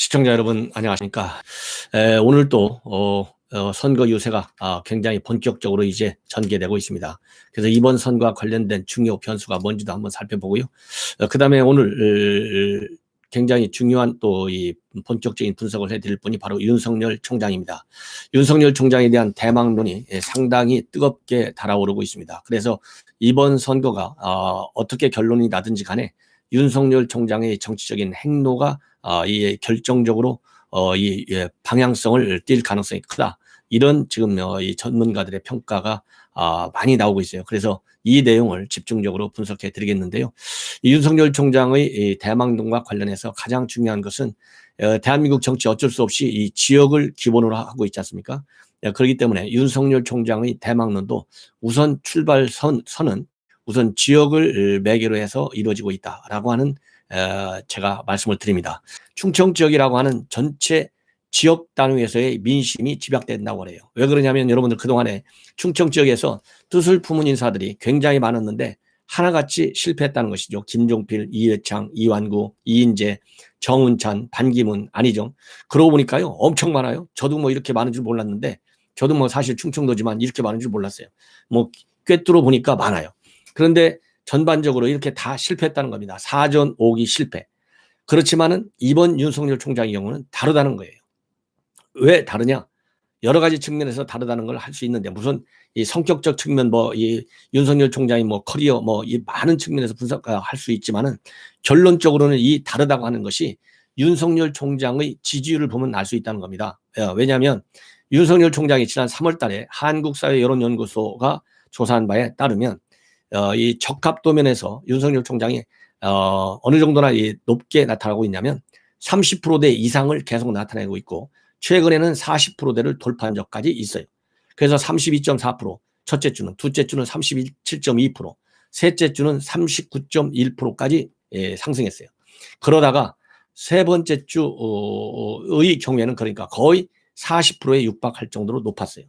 시청자 여러분 안녕하십니까. 오늘 또 선거 유세가 굉장히 본격적으로 이제 전개되고 있습니다. 그래서 이번 선거와 관련된 중요 변수가 뭔지도 한번 살펴보고요. 그다음에 오늘 굉장히 중요한 또 이 본격적인 분석을 해드릴 분이 바로 윤석열 총장입니다. 윤석열 총장에 대한 대망론이 상당히 뜨겁게 달아오르고 있습니다. 그래서 이번 선거가 어떻게 결론이 나든지 간에 윤석열 총장의 정치적인 행로가 이 결정적으로 이 방향성을 띌 가능성이 크다. 이런 지금 이 전문가들의 평가가 많이 나오고 있어요. 그래서 이 내용을 집중적으로 분석해 드리겠는데요. 이 윤석열 총장의 이 대망론과 관련해서 가장 중요한 것은 대한민국 정치 어쩔 수 없이 이 지역을 기본으로 하고 있지 않습니까? 그렇기 때문에 윤석열 총장의 대망론도 우선 출발선은 우선 지역을 매개로 해서 이루어지고 있다라고 하는 제가 말씀을 드립니다. 충청 지역이라고 하는 전체 지역 단위에서의 민심이 집약된다고 그래요. 왜 그러냐면 여러분들 그동안에 충청 지역에서 뜻을 품은 인사들이 굉장히 많았는데 하나같이 실패했다는 것이죠. 김종필, 이회창, 이완구, 이인재, 정운찬, 반기문, 안희정. 그러고 보니까요 엄청 많아요. 저도 뭐 이렇게 많은 줄 몰랐는데 저도 뭐 사실 충청도지만 이렇게 많은 줄 몰랐어요. 뭐 꿰뚫어 보니까 많아요. 그런데 전반적으로 이렇게 다 실패했다는 겁니다. 4전 5기 실패. 그렇지만은 이번 윤석열 총장의 경우는 다르다는 거예요. 왜 다르냐? 여러 가지 측면에서 다르다는 걸 할 수 있는데 무슨 이 성격적 측면 뭐 이 윤석열 총장의 뭐 커리어 뭐 이 많은 측면에서 분석할 수 있지만은 결론적으로는 이 다르다고 하는 것이 윤석열 총장의 지지율을 보면 알 수 있다는 겁니다. 왜냐하면 윤석열 총장이 지난 3월 달에 한국사회여론연구소가 조사한 바에 따르면 이 적합도면에서 윤석열 총장이 어느 정도나 높게 나타나고 있냐면 30%대 이상을 계속 나타내고 있고 최근에는 40%대를 돌파한 적까지 있어요. 그래서 32.4%, 첫째 주는, 둘째 주는 37.2%, 셋째 주는 39.1%까지 상승했어요. 그러다가 세 번째 주의 경우에는 그러니까 거의 40%에 육박할 정도로 높았어요.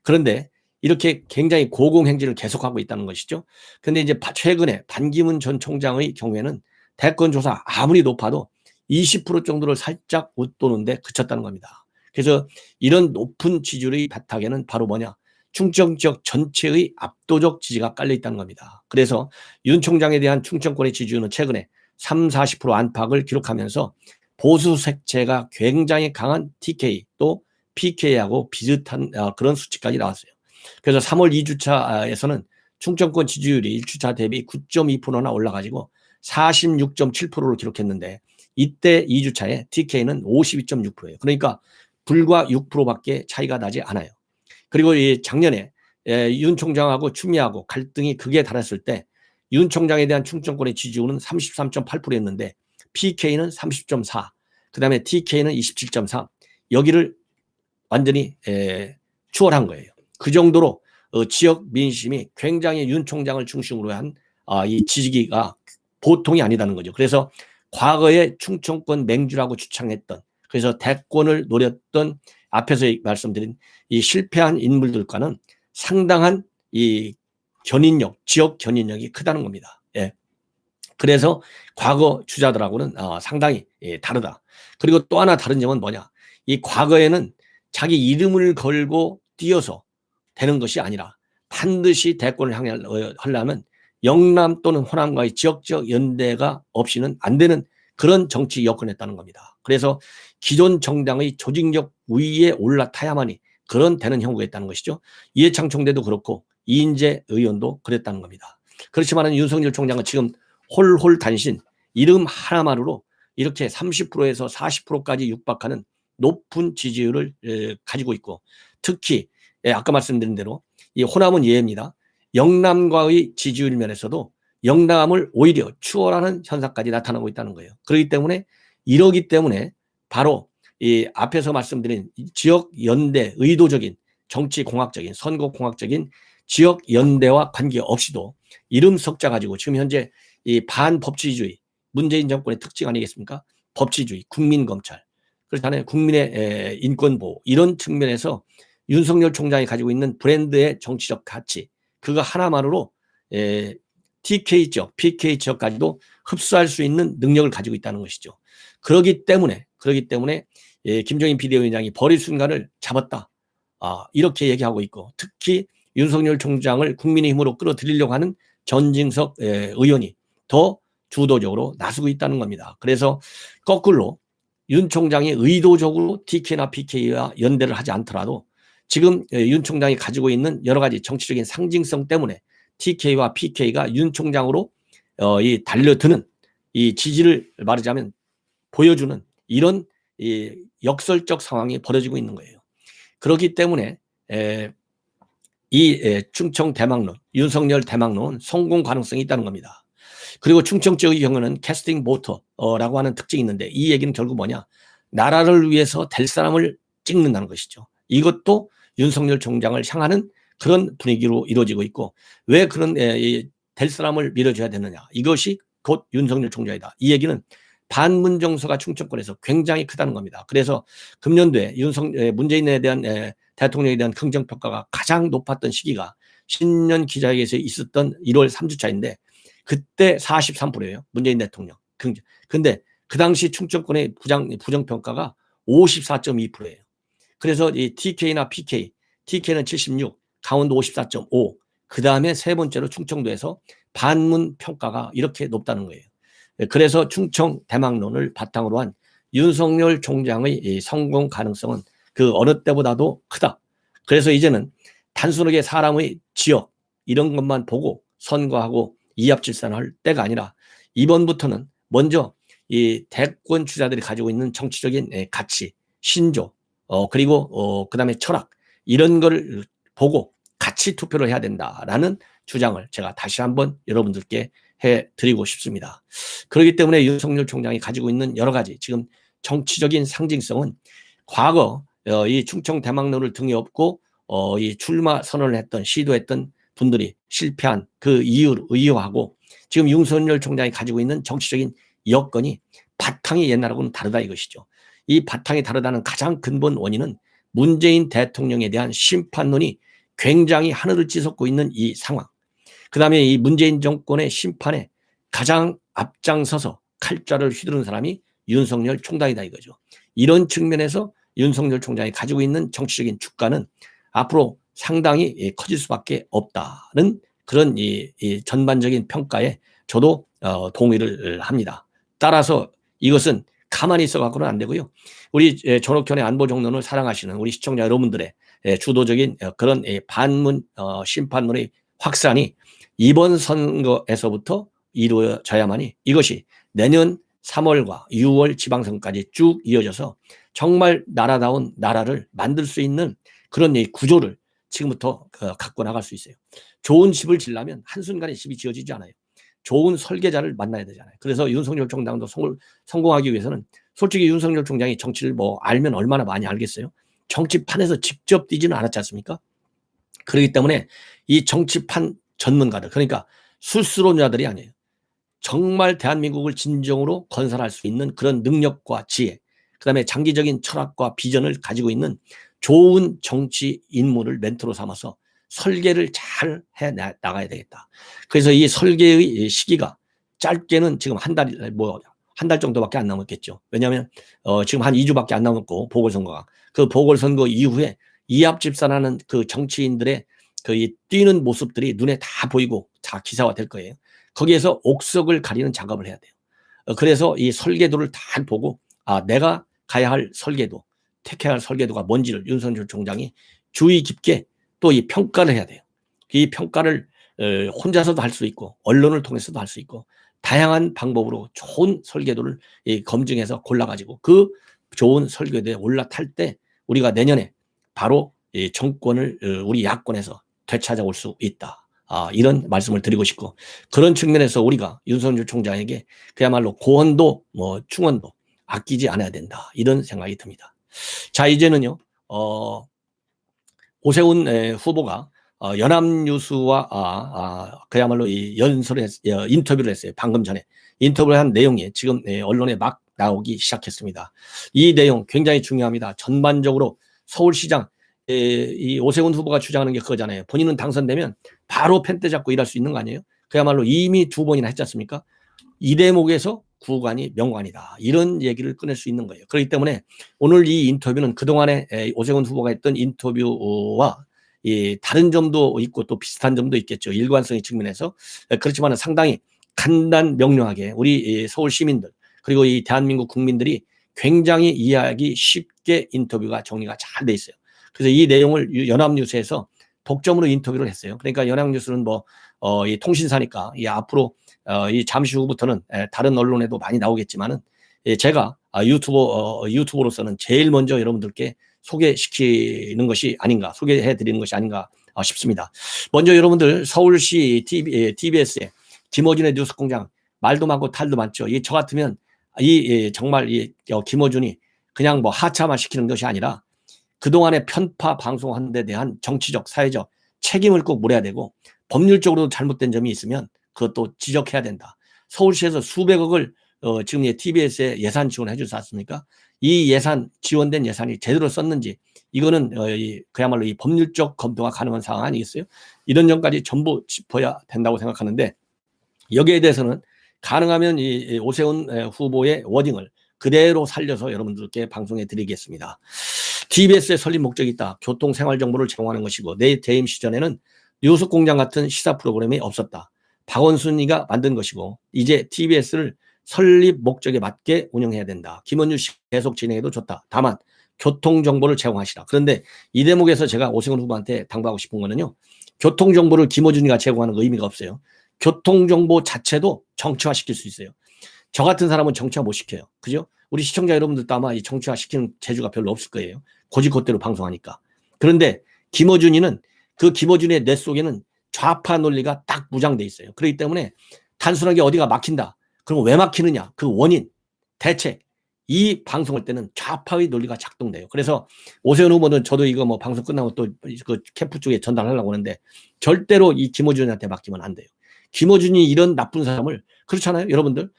그런데 이렇게 굉장히 고공행진을 계속하고 있다는 것이죠. 근데 이제 최근에 반기문 전 총장의 경우에는 대권 조사 아무리 높아도 20% 정도를 살짝 웃도는데 그쳤다는 겁니다. 그래서 이런 높은 지지율의 바탕에는 바로 뭐냐? 충청 지역 전체의 압도적 지지가 깔려 있다는 겁니다. 그래서 윤 총장에 대한 충청권의 지지율은 최근에 30~40% 안팎을 기록하면서 보수 색채가 굉장히 강한 TK 또 PK하고 비슷한 그런 수치까지 나왔어요. 그래서 3월 2주차에서는 충청권 지지율이 1주차 대비 9.2%나 올라가지고 46.7%를 기록했는데 이때 2주차에 TK는 52.6%예요. 그러니까 불과 6%밖에 차이가 나지 않아요. 그리고 이 작년에 윤 총장하고 추미애하고 갈등이 극에 달했을 때 윤 총장에 대한 충청권의 지지율은 33.8%였는데 PK는 30.4, 그다음에 TK는 27.3. 여기를 완전히 추월한 거예요. 그 정도로 지역 민심이 굉장히 윤 총장을 중심으로 한 이 지지기가 보통이 아니다는 거죠. 그래서 과거에 충청권 맹주라고 주창했던, 그래서 대권을 노렸던 앞에서 말씀드린 이 실패한 인물들과는 상당한 이 견인력, 지역 견인력이 크다는 겁니다. 예. 그래서 과거 주자들하고는 상당히 다르다. 그리고 또 하나 다른 점은 뭐냐? 이 과거에는 자기 이름을 걸고 뛰어서 되는 것이 아니라 반드시 대권을 하려면 영남 또는 호남과의 지역적 연대가 없이는 안 되는 그런 정치 여건이었다는 겁니다. 그래서 기존 정당의 조직력 위에 올라타야만이 그런 되는 형국이 있다는 것이죠. 이해창 총대도 그렇고 이인재 의원도 그랬다는 겁니다. 그렇지만 윤석열 총장은 지금 홀홀 단신 이름 하나만으로 이렇게 30%에서 40%까지 육박하는 높은 지지율을 가지고 있고, 특히 아까 말씀드린 대로 이 호남은 예입니다. 영남과의 지지율 면에서도 영남을 오히려 추월하는 현상까지 나타나고 있다는 거예요. 그렇기 때문에 이러기 때문에 바로 이 앞에서 말씀드린 지역 연대 의도적인 정치공학적인 선거공학적인 지역 연대와 관계없이도 이름 석자 가지고 지금 현재 이 반법치주의 문재인 정권의 특징 아니겠습니까? 법치주의, 국민검찰, 그렇잖아요. 국민의 인권보호 이런 측면에서 윤석열 총장이 가지고 있는 브랜드의 정치적 가치 그거 하나만으로 TK 지역, PK 지역까지도 흡수할 수 있는 능력을 가지고 있다는 것이죠. 그렇기 때문에 그렇기 때문에 김종인 비대위원장이 버릴 순간을 잡았다. 이렇게 얘기하고 있고, 특히 윤석열 총장을 국민의힘으로 끌어들이려고 하는 전진석 의원이 더 주도적으로 나서고 있다는 겁니다. 그래서 거꾸로 윤 총장이 의도적으로 TK나 PK와 연대를 하지 않더라도 지금 윤 총장이 가지고 있는 여러 가지 정치적인 상징성 때문에 TK와 PK가 윤 총장으로 이 달려드는 이 지지를 말하자면 보여주는 이런 이 역설적 상황이 벌어지고 있는 거예요. 그렇기 때문에 이 충청 대망론, 윤석열 대망론은 성공 가능성이 있다는 겁니다. 그리고 충청 지역의 경우는 캐스팅 보터라고 하는 특징이 있는데, 이 얘기는 결국 뭐냐? 나라를 위해서 될 사람을 찍는다는 것이죠. 이것도 윤석열 총장을 향하는 그런 분위기로 이루어지고 있고, 왜 그런 될 사람을 밀어줘야 되느냐? 이것이 곧 윤석열 총장이다. 이 얘기는 반문 정서가 충청권에서 굉장히 크다는 겁니다. 그래서 금년도에 문재인에 대한 대통령에 대한 긍정평가가 가장 높았던 시기가 신년 기자회견에서 있었던 1월 3주차인데 그때 43%예요. 문재인 대통령. 근데 그 당시 충청권의 부정평가가 54.2%예요. 그래서 이 TK나 PK, TK는 76, 강원도 54.5, 그 다음에 세 번째로 충청도에서 반문 평가가 이렇게 높다는 거예요. 그래서 충청 대망론을 바탕으로 한 윤석열 총장의 성공 가능성은 그 어느 때보다도 크다. 그래서 이제는 단순하게 사람의 지역 이런 것만 보고 선거하고 이합집산할 때가 아니라 이번부터는 먼저 이 대권 주자들이 가지고 있는 정치적인 가치, 신조, 그리고 그다음에 철학 이런 걸 보고 같이 투표를 해야 된다라는 주장을 제가 다시 한번 여러분들께 해드리고 싶습니다. 그렇기 때문에 윤석열 총장이 가지고 있는 여러 가지 지금 정치적인 상징성은 과거 이 충청 대망론을 등에 업고 이 출마 선언을 했던 시도했던 분들이 실패한 그 이유를 의유하고 지금 윤석열 총장이 가지고 있는 정치적인 여건이 바탕이 옛날하고는 다르다 이것이죠. 이 바탕이 다르다는 가장 근본 원인은 문재인 대통령에 대한 심판론이 굉장히 하늘을 찌솟고 있는 이 상황. 그 다음에 이 문재인 정권의 심판에 가장 앞장서서 칼자를 휘두른 사람이 윤석열 총장이다 이거죠. 이런 측면에서 윤석열 총장이 가지고 있는 정치적인 주가는 앞으로 상당히 커질 수밖에 없다는 그런 이 전반적인 평가에 저도 동의를 합니다. 따라서 이것은 가만히 있어 갖고는 안 되고요. 우리 전옥현의 안보정론을 사랑하시는 우리 시청자 여러분들의 주도적인 그런 반문 심판론의 확산이 이번 선거에서부터 이루어져야만이 이것이 내년 3월과 6월 지방선거까지 쭉 이어져서 정말 나라다운 나라를 만들 수 있는 그런 구조를 지금부터 갖고 나갈 수 있어요. 좋은 집을 지려면 한순간에 집이 지어지지 않아요. 좋은 설계자를 만나야 되잖아요. 그래서 윤석열 총장도 성공하기 위해서는 솔직히 윤석열 총장이 정치를 뭐 알면 얼마나 많이 알겠어요? 정치판에서 직접 뛰지는 않았지 않습니까? 그렇기 때문에 이 정치판 전문가들, 그러니까 술수론자들이 아니에요. 정말 대한민국을 진정으로 건설할 수 있는 그런 능력과 지혜, 그 다음에 장기적인 철학과 비전을 가지고 있는 좋은 정치 인물을 멘토로 삼아서 설계를 잘 해 나가야 되겠다. 그래서 이 설계의 시기가 짧게는 지금 한 달 정도밖에 안 남았겠죠. 왜냐하면 지금 한 2주밖에 안 남았고 보궐선거가 그 보궐선거 이후에 이합집산하는 그 정치인들의 그 뛰는 모습들이 눈에 다 보이고 다 기사화 될 거예요. 거기에서 옥석을 가리는 작업을 해야 돼요. 그래서 이 설계도를 다 보고 내가 가야 할 설계도, 택해야 할 설계도가 뭔지를 윤석열 총장이 주의 깊게 또 이 평가를 해야 돼요. 이 평가를 혼자서도 할 수 있고 언론을 통해서도 할 수 있고 다양한 방법으로 좋은 설계도를 검증해서 골라가지고 그 좋은 설계도에 올라탈 때 우리가 내년에 바로 이 정권을 우리 야권에서 되찾아올 수 있다. 이런 말씀을 드리고 싶고 그런 측면에서 우리가 윤석열 총장에게 그야말로 고언도 충언도 아끼지 않아야 된다. 이런 생각이 듭니다. 자, 이제는요. 오세훈 후보가 연합뉴스와 그야말로 이 인터뷰를 했어요. 방금 전에 인터뷰를 한 내용이 지금 언론에 막 나오기 시작했습니다. 이 내용 굉장히 중요합니다. 전반적으로 서울시장 이 오세훈 후보가 주장하는 게 그거잖아요. 본인은 당선되면 바로 펜대 잡고 일할 수 있는 거 아니에요? 그야말로 이미 2번이나 했지 않습니까? 이 대목에서 구간이 명관이다. 이런 얘기를 꺼낼 수 있는 거예요. 그렇기 때문에 오늘 이 인터뷰는 그동안에 오세훈 후보가 했던 인터뷰와 이 다른 점도 있고 또 비슷한 점도 있겠죠. 일관성의 측면에서. 그렇지만 상당히 간단 명료하게 우리 서울 시민들 그리고 이 대한민국 국민들이 굉장히 이해하기 쉽게 인터뷰가 정리가 잘 돼 있어요. 그래서 이 내용을 연합뉴스에서 독점으로 인터뷰를 했어요. 그러니까 연합뉴스는 이 통신사니까 이 앞으로 이 잠시 후부터는 다른 언론에도 많이 나오겠지만은 제가 유튜버로서는 제일 먼저 여러분들께 소개시키는 것이 아닌가, 소개해 드리는 것이 아닌가 싶습니다. 먼저 여러분들 서울시 TBS의 김어준의 뉴스공장 말도 많고 탈도 많죠. 저 같으면 정말 김어준이 그냥 하차만 시키는 것이 아니라 그동안에 편파 방송한 데 대한 정치적, 사회적 책임을 꼭 물어야 되고 법률적으로 잘못된 점이 있으면 그것도 지적해야 된다. 서울시에서 수백억을 지금 TBS에 예산 지원해 주지 않습니까? 이 지원된 예산이 제대로 썼는지 이거는 그야말로 이 법률적 검토가 가능한 상황 아니겠어요? 이런 점까지 전부 짚어야 된다고 생각하는데 여기에 대해서는 가능하면 이 오세훈 후보의 워딩을 그대로 살려서 여러분들께 방송해 드리겠습니다. TBS의 설립 목적이 있다. 교통 생활 정보를 제공하는 것이고 내 재임 시절에는 뉴스공장 같은 시사 프로그램이 없었다. 박원순이가 만든 것이고 이제 TBS를 설립 목적에 맞게 운영해야 된다. 김원준 씨 계속 진행해도 좋다. 다만 교통정보를 제공하시라. 그런데 이 대목에서 제가 오세훈 후보한테 당부하고 싶은 거는요. 교통정보를 김어준이가 제공하는 의미가 없어요. 교통정보 자체도 정치화시킬 수 있어요. 저 같은 사람은 정치화 못 시켜요. 그죠? 우리 시청자 여러분들도 아마 이 정치화 시키는 재주가 별로 없을 거예요. 고지것대로 방송하니까. 그런데 김어준이는 그 김어준의 뇌 속에는 좌파 논리가 딱 무장돼 있어요. 그렇기 때문에 단순하게 어디가 막힌다. 그럼 왜 막히느냐? 그 원인, 대책. 이 방송할 때는 좌파의 논리가 작동돼요. 그래서 오세훈 후보는 저도 이거 방송 끝나고 또 그 캠프 쪽에 전달하려고 하는데 절대로 이 김어준한테 맡기면 안 돼요. 김어준이 이런 나쁜 사람을 그렇잖아요. 여러분들.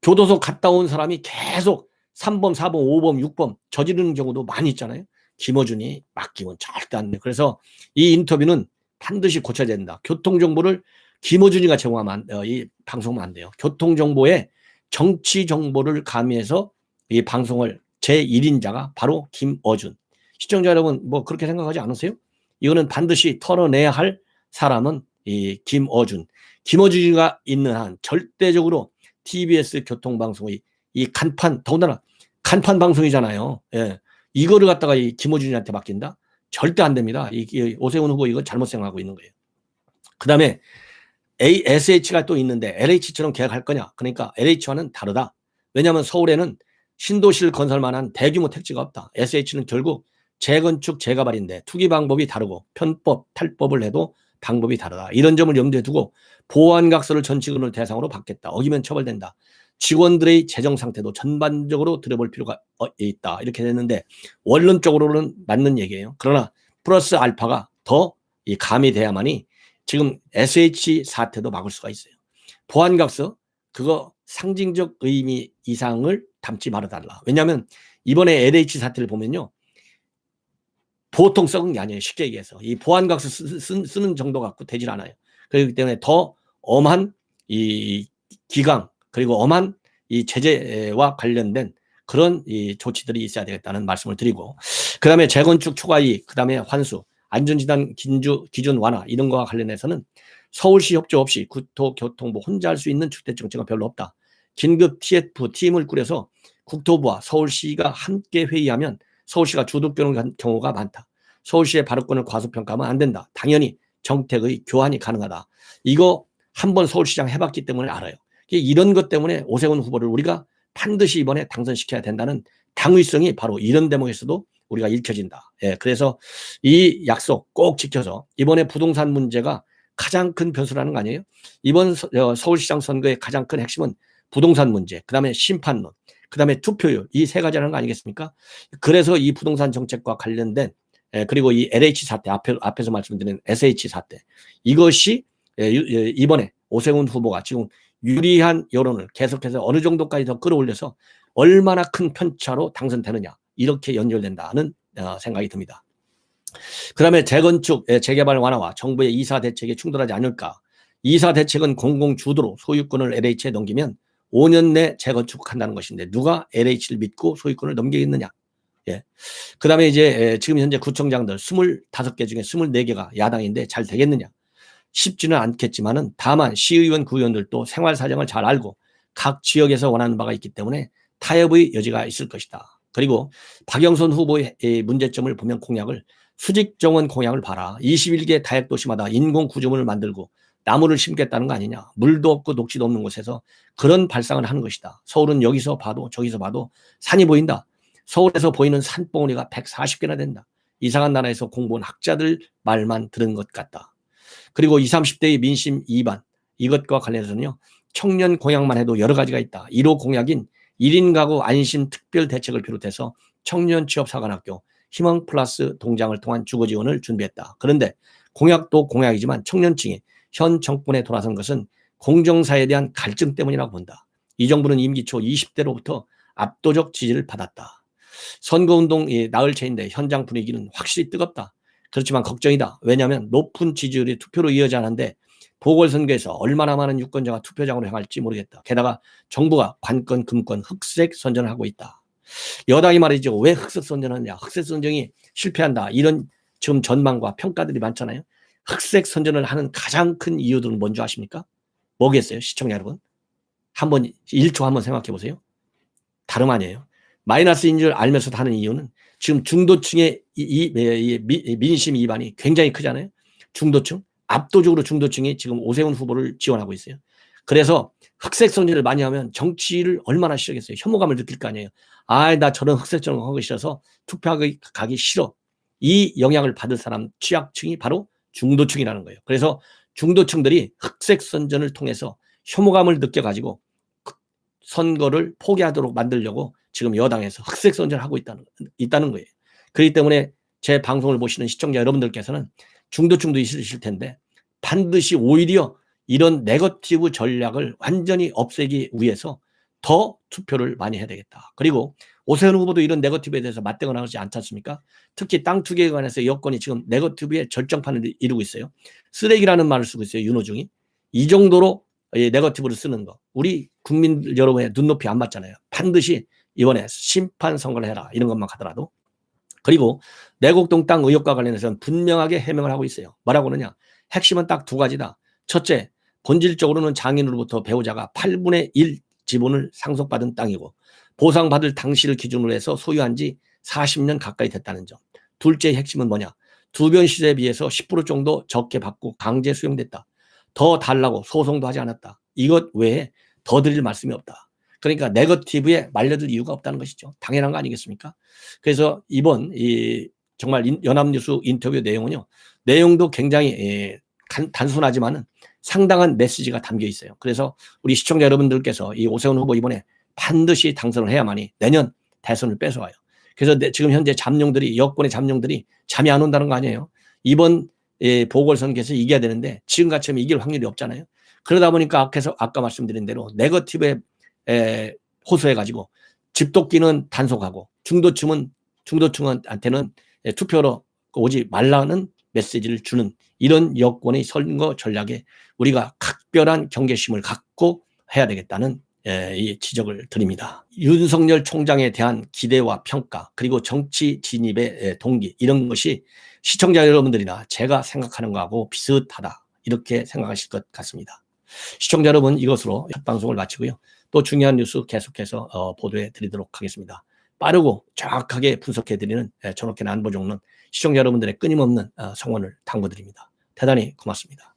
교도소 갔다 온 사람이 계속 3번, 4번, 5번, 6번 저지르는 경우도 많이 있잖아요. 김어준이 맡기면 절대 안 돼. 그래서 이 인터뷰는 반드시 고쳐야 된다. 교통정보를 김어준이가 제공하면 이 방송은 안 돼요. 교통정보에 정치 정보를 가미해서 이 방송을 제1인자가 바로 김어준. 시청자 여러분 그렇게 생각하지 않으세요? 이거는 반드시 털어내야 할 사람은 이 김어준. 김어준이가 있는 한 절대적으로 TBS 교통방송의 이 더군다나 간판 방송이잖아요. 예. 이거를 갖다가 이 김어준이한테 맡긴다? 절대 안 됩니다. 이 오세훈 후보 이거 잘못 생각하고 있는 거예요. 그 다음에 SH가 또 있는데 LH처럼 계약할 거냐? 그러니까 LH와는 다르다. 왜냐하면 서울에는 신도시를 건설만한 대규모 택지가 없다. SH는 결국 재건축, 재개발인데 투기 방법이 다르고 편법, 탈법을 해도 방법이 다르다. 이런 점을 염두에 두고 보안각서를 전 직원을 대상으로 받겠다. 어기면 처벌된다. 직원들의 재정 상태도 전반적으로 들어볼 필요가 있다. 이렇게 됐는데 원론적으로는 맞는 얘기예요. 그러나 플러스 알파가 더 가미돼야만이 지금 SH 사태도 막을 수가 있어요. 보안각서 그거 상징적 의미 이상을 담지 말아달라. 왜냐하면 이번에 LH 사태를 보면요. 보통 썩은 게 아니에요. 쉽게 얘기해서. 이 보안각서 쓰는 정도 갖고 되질 않아요. 그렇기 때문에 더 엄한 이 기강 그리고 엄한 이 제재와 관련된 그런 이 조치들이 있어야 되겠다는 말씀을 드리고 그 다음에 재건축 초과이익 그 다음에 환수 안전진단 기준 완화 이런 거와 관련해서는 서울시 협조 없이 국토교통부 혼자 할 수 있는 주택정책은 별로 없다. 긴급 TF 팀을 꾸려서 국토부와 서울시가 함께 회의하면 서울시가 주도권을 경우가 많다. 서울시의 발언권을 과소평가하면 안 된다. 당연히 정책의 교환이 가능하다. 이거 한번 서울시장 해봤기 때문에 알아요. 이런 것 때문에 오세훈 후보를 우리가 반드시 이번에 당선시켜야 된다는 당위성이 바로 이런 대목에서도 우리가 읽혀진다. 예, 그래서 이 약속 꼭 지켜서 이번에 부동산 문제가 가장 큰 변수라는 거 아니에요? 이번 서울시장 선거의 가장 큰 핵심은 부동산 문제, 그 다음에 심판론, 그 다음에 투표율 이 세 가지라는 거 아니겠습니까? 그래서 이 부동산 정책과 관련된 그리고 이 LH 사태 앞에서 말씀드린 SH 사태 이것이 이번에 오세훈 후보가 지금 유리한 여론을 계속해서 어느 정도까지 더 끌어올려서 얼마나 큰 편차로 당선되느냐 이렇게 연결된다는 생각이 듭니다. 그 다음에 재건축, 재개발 완화와 정부의 이사 대책에 충돌하지 않을까. 이사 대책은 공공주도로 소유권을 LH에 넘기면 5년 내 재건축한다는 것인데 누가 LH를 믿고 소유권을 넘기겠느냐. 예. 그다음에 이제 지금 현재 구청장들 25개 중에 24개가 야당인데 잘 되겠느냐. 쉽지는 않겠지만은 다만 시의원, 구의원들도 생활 사정을 잘 알고 각 지역에서 원하는 바가 있기 때문에 타협의 여지가 있을 것이다. 그리고 박영선 후보의 문제점을 보면 공약을 수직 정원 공약을 봐라. 21개 다액도시마다 인공 구조물을 만들고 나무를 심겠다는 거 아니냐. 물도 없고 녹지도 없는 곳에서 그런 발상을 하는 것이다. 서울은 여기서 봐도 저기서 봐도 산이 보인다. 서울에서 보이는 산봉우리가 140개나 된다. 이상한 나라에서 공부한 학자들 말만 들은 것 같다. 그리고 20, 30대의 민심 2반 이것과 관련해서는요. 청년 공약만 해도 여러 가지가 있다. 1호 공약인 1인 가구 안심 특별 대책을 비롯해서 청년 취업사관학교 희망 플러스 동장을 통한 주거 지원을 준비했다. 그런데 공약도 공약이지만 청년층이 현 정권에 돌아선 것은 공정사에 대한 갈증 때문이라고 본다. 이 정부는 임기 초 20대로부터 압도적 지지를 받았다. 선거운동 나흘 차인데 현장 분위기는 확실히 뜨겁다. 그렇지만 걱정이다. 왜냐하면 높은 지지율이 투표로 이어져야 하는데 보궐선거에서 얼마나 많은 유권자가 투표장으로 향할지 모르겠다. 게다가 정부가 관권, 금권, 흑색 선전을 하고 있다. 여당이 말이죠. 왜 흑색 선전을 하느냐. 흑색 선전이 실패한다. 이런 지금 전망과 평가들이 많잖아요. 흑색 선전을 하는 가장 큰 이유들은 뭔지 아십니까? 뭐겠어요? 시청자 여러분. 한번 1초 한번 생각해 보세요. 다름 아니에요. 마이너스인 줄 알면서 하는 이유는 지금 중도층의 민심 이반이 굉장히 크잖아요. 중도층. 압도적으로 중도층이 지금 오세훈 후보를 지원하고 있어요. 그래서 흑색 선전을 많이 하면 정치를 얼마나 싫어하겠어요. 혐오감을 느낄 거 아니에요. 아, 나 저런 흑색 선전 하기 싫어서 투표하기 가기 싫어. 이 영향을 받을 사람 취약층이 바로 중도층이라는 거예요. 그래서 중도층들이 흑색 선전을 통해서 혐오감을 느껴가지고 선거를 포기하도록 만들려고 지금 여당에서 흑색 선전을 하고 있다는 거예요. 그렇기 때문에 제 방송을 보시는 시청자 여러분들께서는 중도층도 있으실 텐데 반드시 오히려 이런 네거티브 전략을 완전히 없애기 위해서 더 투표를 많이 해야 되겠다. 그리고 오세훈 후보도 이런 네거티브에 대해서 맞대응을 하지 않지 않습니까? 특히 땅 투기에 관해서 여권이 지금 네거티브의 절정판을 이루고 있어요. 쓰레기라는 말을 쓰고 있어요. 윤호중이. 이 정도로 네거티브를 쓰는 거. 우리 국민 여러분의 눈높이 안 맞잖아요. 반드시 이번에 심판 선거를 해라. 이런 것만 하더라도. 그리고 내곡동 땅 의혹과 관련해서는 분명하게 해명을 하고 있어요. 뭐라고 하느냐. 핵심은 딱 두 가지다. 첫째, 본질적으로는 장인으로부터 배우자가 8분의 1 지분을 상속받은 땅이고 보상받을 당시를 기준으로 해서 소유한 지 40년 가까이 됐다는 점. 둘째 핵심은 뭐냐. 두변 시대에 비해서 10% 정도 적게 받고 강제 수용됐다. 더 달라고 소송도 하지 않았다. 이것 외에 더 드릴 말씀이 없다. 그러니까 네거티브에 말려들 이유가 없다는 것이죠. 당연한 거 아니겠습니까? 그래서 이번 정말 연합뉴스 인터뷰 내용은요. 내용도 굉장히 단순하지만은 상당한 메시지가 담겨 있어요. 그래서 우리 시청자 여러분들께서 이 오세훈 후보 이번에 반드시 당선을 해야만이 내년 대선을 뺏어와요. 그래서 지금 현재 잠룡들이 여권의 잠룡들이 잠이 안 온다는 거 아니에요. 이번 보궐선거에서 이겨야 되는데 지금같이 이길 확률이 없잖아요. 그러다 보니까 아까 말씀드린 대로 네거티브에 호소해가지고 집도끼는 단속하고 중도층한테는 투표로 오지 말라는 메시지를 주는 이런 여권의 선거 전략에 우리가 각별한 경계심을 갖고 해야 되겠다는 이 지적을 드립니다. 윤석열 총장에 대한 기대와 평가 그리고 정치 진입의 동기 이런 것이 시청자 여러분들이나 제가 생각하는 거하고 비슷하다 이렇게 생각하실 것 같습니다. 시청자 여러분 이것으로 첫 방송을 마치고요. 또 중요한 뉴스 계속해서 보도해 드리도록 하겠습니다. 빠르고 정확하게 분석해 드리는 전옥현 안보정론 시청자 여러분들의 끊임없는 성원을 당부드립니다. 대단히 고맙습니다.